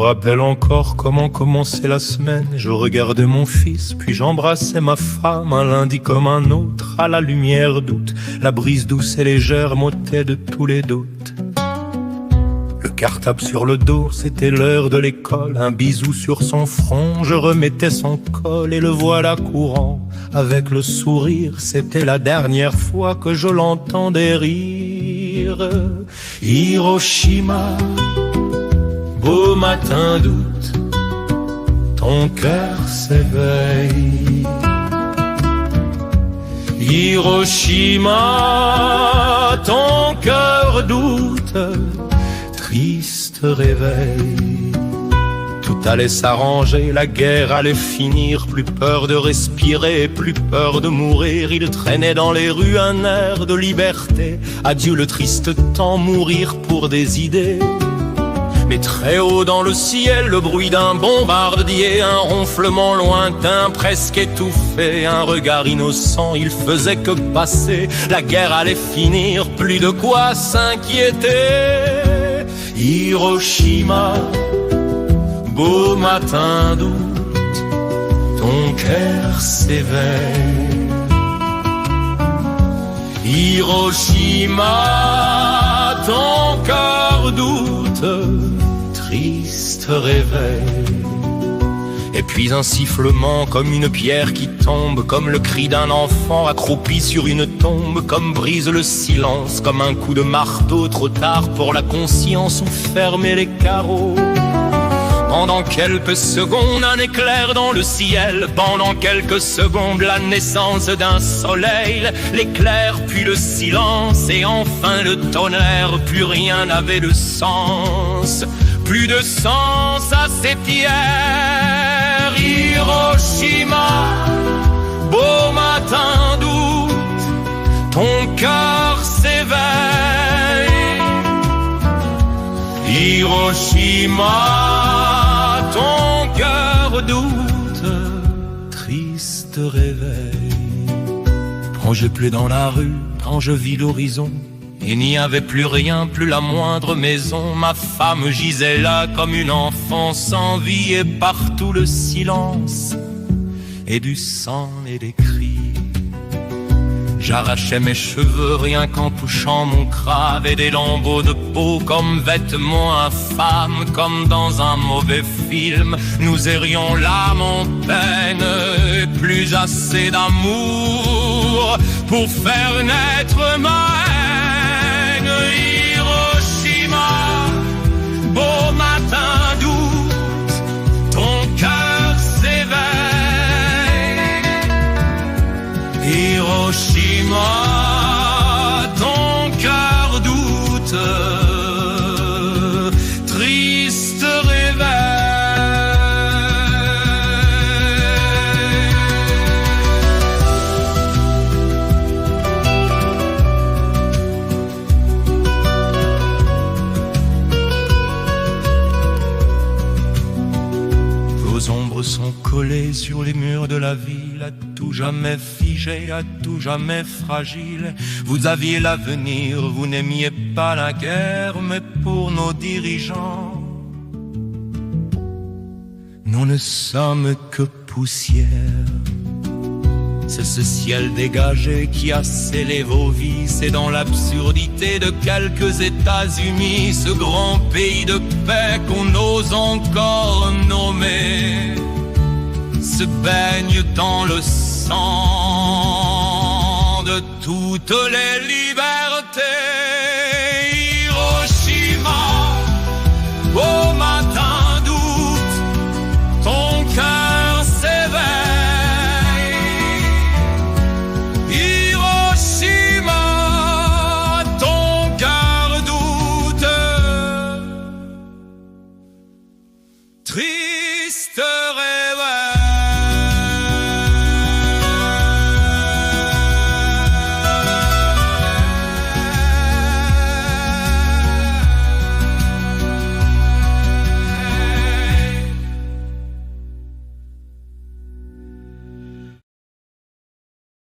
rappelle encore comment commençait la semaine. Je regardais mon fils, puis j'embrassais ma femme. Un lundi comme un autre, à la lumière d'août, la brise douce et légère m'ôtait de tous les doutes. Le cartable sur le dos, c'était l'heure de l'école. Un bisou sur son front, je remettais son col. Et le voilà courant, avec le sourire. C'était la dernière fois que je l'entendais rire. Hiroshima, beau matin d'août, ton cœur s'éveille. Hiroshima, ton cœur doute, triste réveil. Tout allait s'arranger, la guerre allait finir. Plus peur de respirer, plus peur de mourir. Il traînait dans les rues un air de liberté. Adieu le triste temps, mourir pour des idées. Mais très haut dans le ciel, le bruit d'un bombardier, un ronflement lointain, presque étouffé, un regard innocent, il faisait que passer. La guerre allait finir, plus de quoi s'inquiéter. Hiroshima, beau matin d'août, ton cœur s'éveille. Hiroshima, ton cœur doute, triste réveil. Et puis un sifflement comme une pierre qui tombe, comme le cri d'un enfant accroupi sur une tombe, comme brise le silence, comme un coup de marteau trop tard pour la conscience ou fermer les carreaux. Pendant quelques secondes, un éclair dans le ciel. Pendant quelques secondes, la naissance d'un soleil. L'éclair, puis le silence, et enfin le tonnerre. Plus rien n'avait de sens. Plus de sens à ces pierres. Hiroshima, beau matin d'août, ton cœur s'éveille. Hiroshima, ton cœur doute, triste réveil. Quand je plais dans la rue, quand je vis l'horizon, il n'y avait plus rien, plus la moindre maison. Ma femme gisait là comme une enfant sans vie, et partout le silence et du sang et des cris. J'arrachais mes cheveux rien qu'en touchant mon crâne, et des lambeaux de peau comme vêtements infâmes, comme dans un mauvais film. Nous errions l'âme en peine, et plus assez d'amour pour faire naître ma haine. Hiroshima, beau matin d'août, ton cœur s'éveille. Hiroshima, ton cœur doute, triste réveil. Vos ombres sont collées sur les murs de la ville, à tout jamais figé, à tout jamais fragile. Vous aviez l'avenir, vous n'aimiez pas la guerre, mais pour nos dirigeants, nous ne sommes que poussière. C'est ce ciel dégagé qui a scellé vos vies. C'est dans l'absurdité de quelques États-Unis, ce grand pays de paix qu'on ose encore nommer, se baigne dans le sang de toutes les libertés.